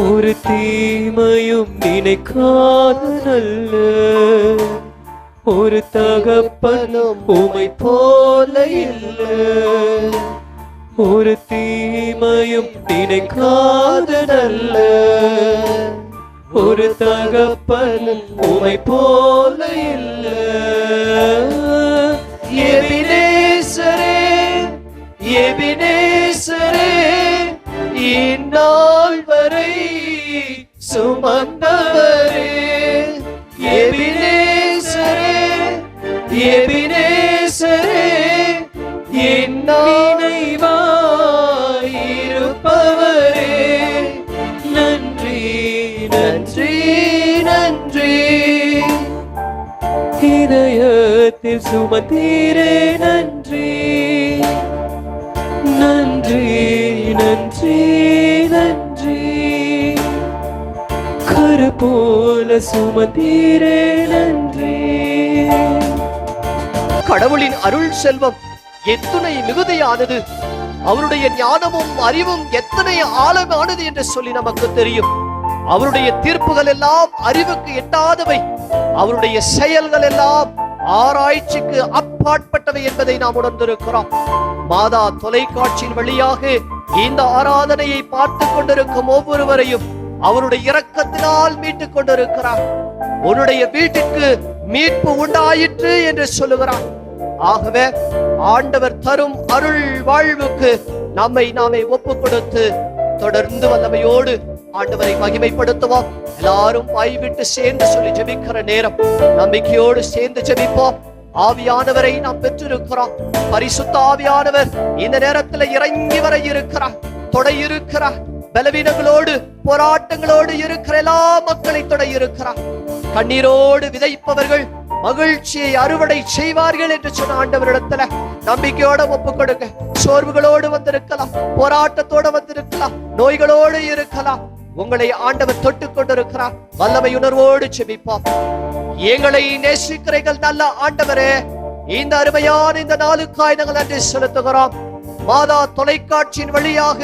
ஒரு தீமையும் நினைக்காத நல்ல ஒரு தகப்பனும் உமை போல இல்லை. ஒரு தீமையும் நினைக்காத நல்ல ஒரு தகப்பனும் உமை போல இல்லை. எபினேசரே எபினேசரே இந்நாள் வரை சுமந்தவரே. எபினேசரே எபினேசரே என் நினைவாயிருப்பவரே. நன்றி நன்றி நன்றி. இதயத்தில் சுமந்தீரே நன்றி நன்றி நன்றி நன்றி. கரு போல சுமந்தீரே நன்றி. கடவுளின் அருள் செல்வம் எத்துணை மிகுதியானது, அவருடைய ஞானமும் அறிவும் எத்தனை ஆழமானது என்று சொல்லி நமக்கு தெரியும். அவருடைய தீர்ப்புகள் எல்லாம் அறிவுக்கு எட்டாதவை, அவருடைய செயல்கள் எல்லாம் ஆராய்ச்சிக்கு அப்பாற்பட்டவை என்பதை நாம் உணர்ந்திருக்கிறோம். மாதா தொலைக்காட்சியின் வழியாக இந்த ஆராதனையை பார்த்து கொண்டிருக்கும் ஒவ்வொருவரையும் அவருடைய இரக்கத்தினால் மீட்டுக் கொண்டிருக்கிறார். உன்னுடைய வீட்டிற்கு மீட்பு உண்டாயிற்று என்று சொல்லுகிறார். ஆகவே ஆண்டவர் தரும் அருள் வாழ்வுக்கு நம்மை நாமே ஒப்பு கொடுத்து தொடர்ந்து வல்லமையோடு ஆண்டவரை மகிமைப்படுத்துவோம். எல்லாரும் வாய்விட்டு சேர்ந்து சொல்லி ஜெபிக்கிற நேரம், நம்பிக்கையோடு சேர்ந்து ஜெபிப்போம். ஆவியானவரை நாம் பெற்றிருக்கிறோம். பரிசுத்த ஆவியானவர் இந்த நேரத்தில் இறங்கி வர இருக்கிறார், தொடை இருக்கிறார். பலவீனங்களோடு போராட்டங்களோடு இருக்கிற எல்லா மக்களை தொடை இருக்கிறார். கண்ணீரோடு விதைப்பவர்கள் மகிழ்ச்சியை அறுவடை செய்வார்கள் என்று சொன்ன ஆண்டவரிடத்துல நம்பிக்கையோட ஒப்பு கொடுங்க. சோர்வுகளோடு வந்திருக்கலாம், போராட்டத்தோடு வந்திருக்கலாம், நோய்களோடு இருக்கலாம். உங்களை ஆண்டவர் தொட்டு கொண்டிருக்கிறார். வல்லமை உணர்வோடு செபிப்போம். எங்களை நேசிக்கிறீர்கள் நல்ல ஆண்டவரே, இந்த அருமையான இந்த நாளுக்காய் நாங்கள் நன்றி செலுத்துகிறோம். மாதா தொலைக்காட்சியின் வழியாக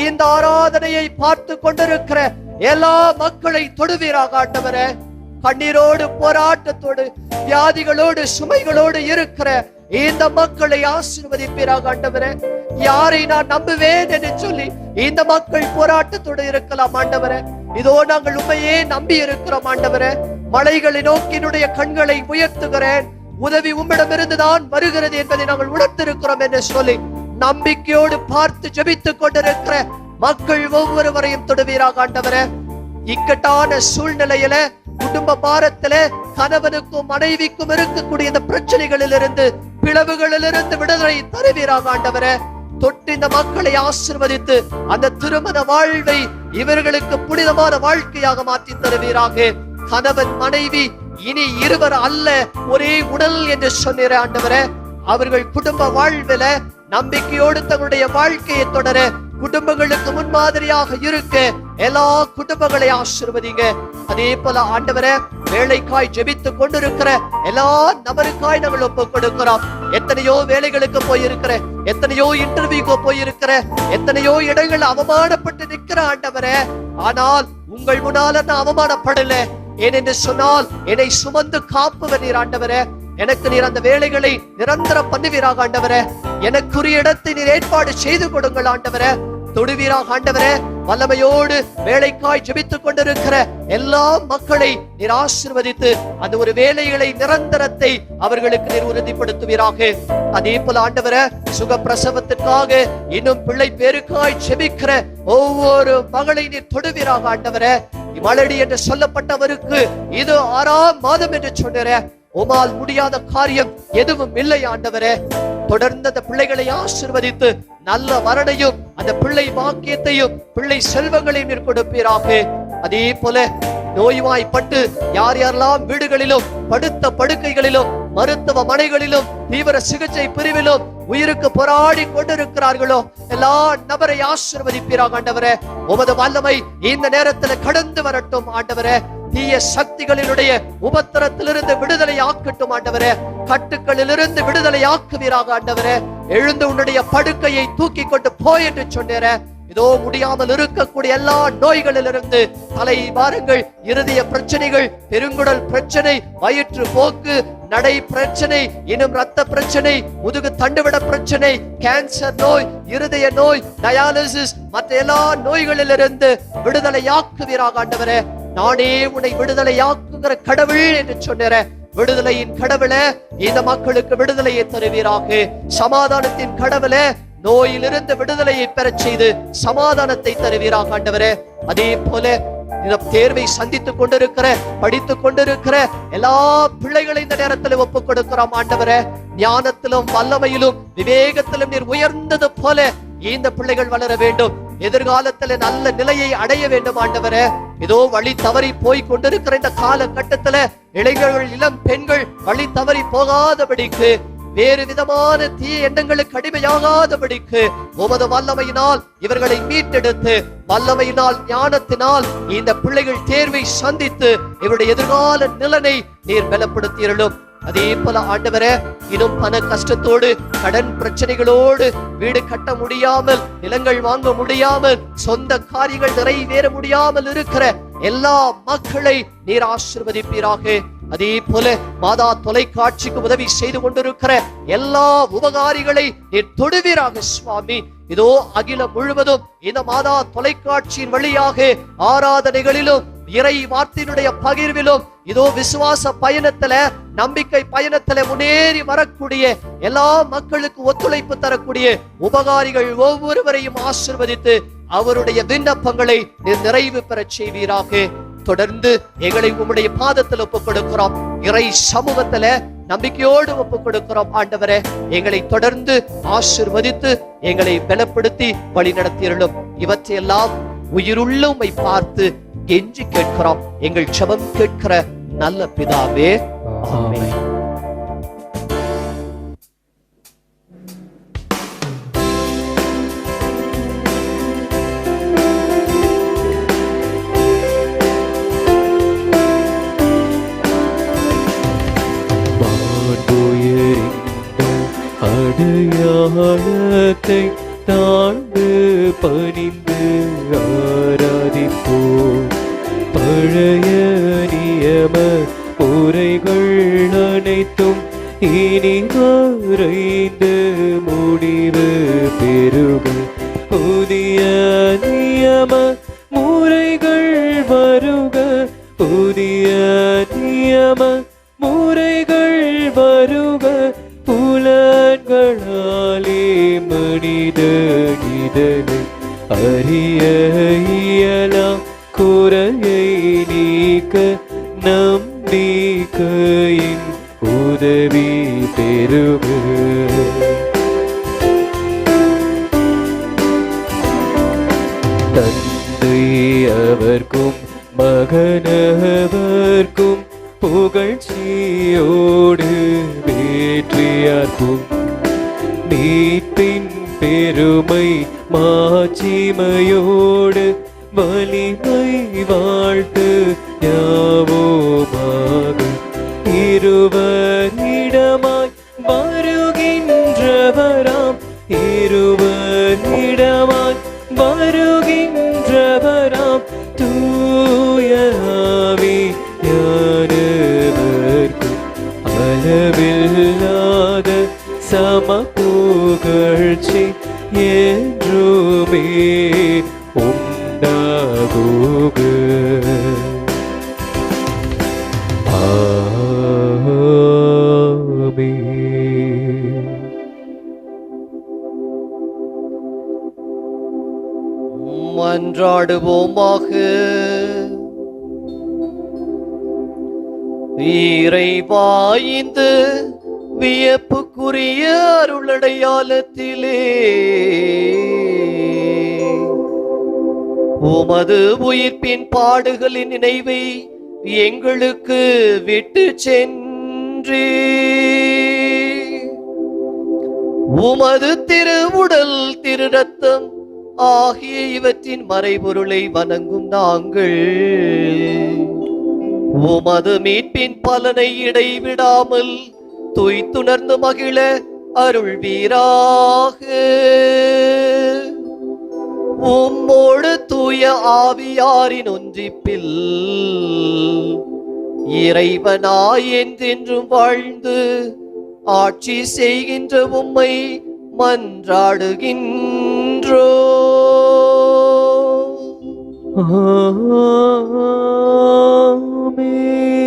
இந்த ஆராதனையை பார்த்து கொண்டிருக்கிற எல்லா மக்களை தொடுவீராக ஆண்டவரே. கண்ணீரோடு போராட்டத்தோடு வியாதிகளோடு சுமைகளோடு இருக்கிற இந்த மக்களை ஆசீர்வதிப்பீராக ஆண்டவரே. யாரை நான் நம்புவேன் என்று சொல்லி இந்த மக்கள் போராட்டத்தோடு இருக்கலாம் ஆண்டவரே. இதோ நாங்கள் உண்மையே நம்பி இருக்கிறோம் ஆண்டவரே. மலைகளை நோக்கி என்னுடைய கண்களை உயர்த்துகிறேன், உதவி உம்மிடமிருந்துதான் வருகிறது என்பதை நாங்கள் உணர்த்திருக்கிறோம் என்று சொல்லி நம்பிக்கையோடு பார்த்து ஜெபித்துக் கொண்டிருக்கிற மக்கள் ஒவ்வொருவரையும் தொடுவீராக ஆண்டவரே. இக்கட்டான சூழ்நிலையில குடும்ப பாரத்தில கணவனுக்கும் மனைவிக்கும் இருக்கக்கூடிய இந்த பிரச்சனைகளிலிருந்து பிளவுகளிலிருந்து விடுதலை தருவீராக ஆண்டவரே. தொட்டு இந்த மக்களை ஆசீர்வதித்து அந்த திருமண வாழ்வை இவர்களுக்கு புனிதமான வாழ்க்கையாக மாற்றி தருவீராக. கணவன் மனைவி இனி இருவர் அல்ல, ஒரே உடல் என்று சொன்னிற ஆண்டவரே. அவர்கள் குடும்ப வாழ்வில நம்பிக்கையோடு தங்களுடைய வாழ்க்கையை தொடர, குடும்பங்களுக்கு முன்மாதிரியாக இருக்க எல்லா குடும்பங்களை ஆசீர்வதிங்க. அதே போல ஆண்டவரே, வேலைக்காய் ஜெபித்துக் கொண்டிருக்கிற எல்லா நபருக்காய் நாங்கள் ஒப்பு கொடுக்கிறோம். எத்தனையோ வேலைகளுக்கு போயிருக்கிற, எத்தனையோ இன்டர்வியூக்கு போயிருக்கிற, எத்தனையோ இடங்கள் அவமானப்பட்டு நிற்கிற ஆண்டவரே. ஆனால் உங்கள் முன்னால நான் அவமானப்படல. ஏனென்று சொன்னால் என்னை சுமந்து காப்பவர் நீர் ஆண்டவரே. எனக்கு நீர் அந்த வேலைகளை நிரந்தரம் பண்ணுவீராக ஆண்டவரே. எனக்குரிய இடத்தை நீர் ஏற்பாடு செய்து கொடுங்கள் ஆண்டவரே. தொடுவீராக ஆண்டவரே. வல்லமையோடு வேலைக்காய் ஜெபித்துக் கொண்டிருக்கிற எல்லா மக்களை நீர் ஆசீர்வதித்து அந்த ஒரு வேலைகளை நிரந்தரத்தை அவர்களுக்கு நீர் உறுதிப்படுத்துவீராக. அதே போல ஆண்டவரே, சுகப்பிரசவத்திற்காக இன்னும் பிள்ளை பேருக்காய் ஜெபிக்கிற ஒவ்வொரு மகளை நீர் தொடுவீராக ஆண்டவரே. மலடி என்று சொல்லப்பட்டவருக்கு இது 6ஆம் மாதம் என்று சொன்ன உமால் முடியாத காரியம் எதுவும் இல்லை ஆண்டவரே. தொடர்ந்து அந்த பிள்ளைகளை ஆசீர்வதித்து நல்ல வரனையும் அந்த பிள்ளை பாக்கியத்தையும் பிள்ளை செல்வங்களையும் நீர் கொடுப்பீராக. அதே போல நோய்வாய்ப்பட்டு யார் யாரெல்லாம் வீடுகளிலும் படுத்த படுக்கைகளிலும் மருத்துவமனைகளிலும் தீவிர சிகிச்சை பிரிவிலும் உயிருக்கு போராடி கொண்டிருக்கிறார்களோ எல்லா நபரை ஆசீர்வதிப்பீராக ஆண்டவரே. உமது வல்லமை இந்த நேரத்தில் கடந்து வரட்டும் ஆண்டவரே. தீய சக்திகளினுடைய உபத்திரத்திலிருந்து விடுதலை ஆக்கட்டும் ஆண்டவரே. கட்டுக்களிலிருந்து விடுதலை ஆக்குவீராக ஆண்டவரே. எழுந்து உன்னுடைய படுக்கையை தூக்கி கொண்டு போய் என்று சொன்னேரே. இதோ முடியாமல் இருக்கக்கூடிய எல்லா நோய்களிலிருந்து தலை பாரங்கள், இருதய பிரச்சனைகள், பெருங்குடல் பிரச்சனை, வயிற்று போக்கு, நடை பிரச்சனை, இன்னும் ரத்த பிரச்சனை, முதுகு தண்டுவிட பிரச்சனை, கேன்சர் நோய், இருதய நோய், டயாலிசிஸ், மற்ற எல்லா நோய்களிலிருந்து விடுதலையாக்குவீராக ஆண்டவரே. நானே உன்னை விடுதலையாக்குகிற கடவுள் என்று சொன்னேன். விடுதலையின் கடவுளே, இந்த மக்களுக்கு விடுதலையை தருவீராக. சமாதானத்தின் கடவுளே, நோயிலிருந்து விடுதலையை பெறச் செய்து சமாதானத்தை தருவீராக ஆண்டவரே. அதே போல இந்த தேர்வை சந்தித்துக் கொண்டிருக்கிற, படித்துக் கொண்டிருக்கிற எல்லா பிள்ளைகளை இந்த நேரத்தில் ஒப்புக் கொடுக்கிறோம் ஆண்டவரே. ஞானத்திலும் வல்லமையிலும் விவேகத்திலும் நீர் உயர்ந்தது போல இந்த பிள்ளைகள் வளர வேண்டும். எதிர்காலத்துல நல்ல நிலையை அடைய வேண்டும் ஆண்டவரே. ஏதோ வழி தவறி போய் கொண்டிருக்கிற இந்த காலகட்டத்துல இளைஞர்கள், இளம் பெண்கள் வழி தவறி போகாதபடிக்கு, வேறு விதமான தீய எண்ணங்களுக்கு அடிமையாகாதபடிக்கு உமது வல்லமையினால் இவர்களை மீட்டெடுத்து, வல்லமையினால் ஞானத்தினால் இந்த பிள்ளைகள் தேர்வை சந்தித்து இவருடைய எதிர்கால நிலனை நீர் பலப்படுத்தியருளும். அதே போல ஆண்டவரே, இன்னும் பண கஷ்டத்தோடு, கடன் பிரச்சனைகளோடு, வீடு கட்ட முடியாமல், நிலங்கள் வாங்க முடியாமல், சொந்த காரியங்கள் நிறைவேற முடியாமல் இருக்கிற எல்லா மக்களை நீர் ஆசீர்வதிப்பீராக. அதே போல மாதா தொலைக்காட்சிக்கு உதவி செய்து கொண்டிருக்கிற எல்லா உபகாரிகளை நீர் தொடுவீராக சுவாமி. இதோ அகிலம் முழுவதும் இந்த மாதா தொலைக்காட்சியின் வழியாக ஆராதனைகளிலும் இறை வார்த்தையினுடைய பகிர்விலும், இதோ விசுவாச பயணத்துல, நம்பிக்கை பயணத்துல முன்னேறி வரக்கூடிய எல்லா மக்களுக்கு ஒத்துழைப்பு தரக்கூடிய உபகாரிகள் ஒவ்வொருவரையும் ஆசீர்வதித்து அவருடைய விண்ணப்பங்களை நிறைவு பெறச் செய்வீராக. தொடர்ந்து எங்களை உம்முடைய பாதத்தில் ஒப்புக் கொடுக்கிறோம். இறை சமூகத்துல நம்பிக்கையோடு ஒப்புக் கொடுக்கிறோம் ஆண்டவரே. எங்களை தொடர்ந்து ஆசீர்வதித்து எங்களை பலப்படுத்தி வழி நடத்தியருளும். இவற்றையெல்லாம் உயிருள்ள உம்மை பார்த்து கெஞ்சி கேட்கிறோம் எங்கள் ஜெபம் கேட்கிற நல்ல பிதாவே, ஆமென். அடையாளத்தை தாழ்ந்து பணிந்து ஆராதிப்போம். பழைய நியம முறைகள் அனைத்தும் இனி மறைந்து முடிவு பெறுக. புதிய நியம முறைகள் வருக, புதிய நியம முறைகள் வருக. புலன்களாலே மனித இதனை அறிய இயலாம் குறையை நீக்க நம்பிக்கையின் உதவி பெறுக. தந்தை அவர்க்கும் மகனவர்க்கும் புகழ்ச்சியோடு வெற்றியார்க்கும் மீட்பின் பெருமை மாட்சிமையோடு வலிமை வாழ்த்து யாவோமாக. இருவரிடமாய் வருகின்றவராம், இருவரிடமாய் வருகின்றவராம் தூய ஆவியானவர்க்கு அளவில்லாத சம புகழ்ச்சி என்றுமே உண்டாகுக. மன்றாடுவோமாக. இறைவா, இந்த வியப்புக்குரிய அருளடையாளத்திலே உமது உயிர்ப்பின் பாடுகளின் நினைவை எங்களுக்கு விட்டு சென்றே உமது திருவுடல் திரு ரத்தம் ஆகிய இவற்றின் மறைபொருளை வணங்கும் நாங்கள் உமது மீட்பின் பலனை இடைவிடாமல் துய்த்துணர்ந்து மகிழ அருள்வீராக. உம்மோடு தூய ஆவியாரின் ஒன்றிப்பில் இறைவனாய் என்றென்றும் வாழ்ந்து ஆட்சி செய்கின்ற உம்மை மன்றாடுகின்றோ. ஆமென்.